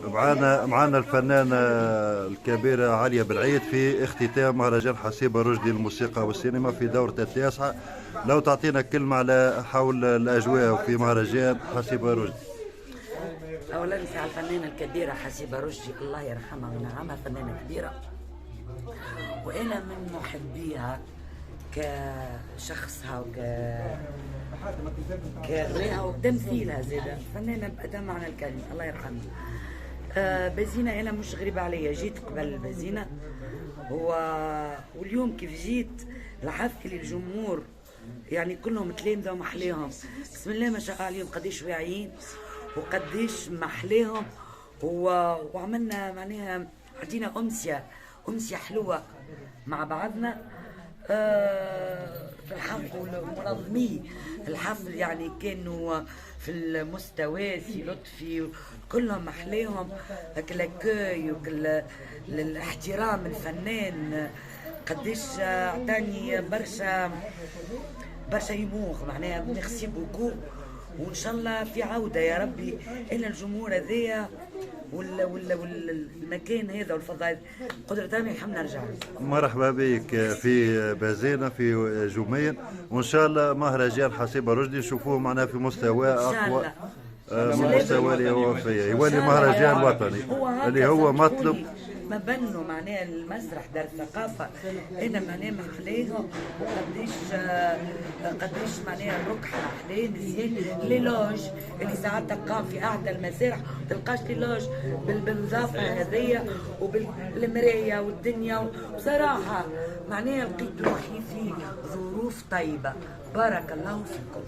معانا الفنانة الكبيرة عليا بالعيد في اختتام مهرجان حسيبة رشدي للموسيقى والسينما في دورته التاسعة. لو تعطينا كلمة على حول الأجواء في مهرجان حسيبة رشدي. اولا على الفنانه الكبيره حسيبه رشدي، الله يرحمها وينعمها، فنانه كبيره وانا من محبيها كشخصها كغناها وتمثيلها، زاده فنانه بأداء معنى الكلمه، الله يرحمها. بزينة انا مش غريبه عليا، جيت قبل بزينة واليوم كيف جيت لحفل الجمهور يعني كلهم تلامذه ومحليهم، بسم الله ما شاء الله عليهم، قديش واعيين وقديش محليهم. وعملنا معناها عطينا أمسية حلوة مع بعضنا. في الحفل ومنظمي الحفل يعني كانوا في المستوى سي لطفي كلهم محليهم، لاكوي الاحترام الفنان قديش عطاني برشا يموخ، معناها ميرسي بوكو، وان شاء الله في عوده يا ربي الى الجمهور هذايا والمكان هذا والفضاء، قدرة ربي نحب نرجع. مرحبا بك في بازينة في جمين، وان شاء الله مهرجان حسيبة رشدي نشوفوه معنا في مستوى اقوى من المستوى اللي هو فيه، يولي مهرجان وطني اللي هو مطلب ما بنوا معناها المسرح دار الثقافه، انا معناها محليهم قديش معناها الركحه محلاه مزيان، لي لوج اللي ساعات تلقاهم في اعلى المسارح ما تلقاش لي لوج بالنظافه هذيا وبالمرايه والدنيا، بصراحه معناها لقيت روحي في ظروف طيبه، بارك الله فيكم.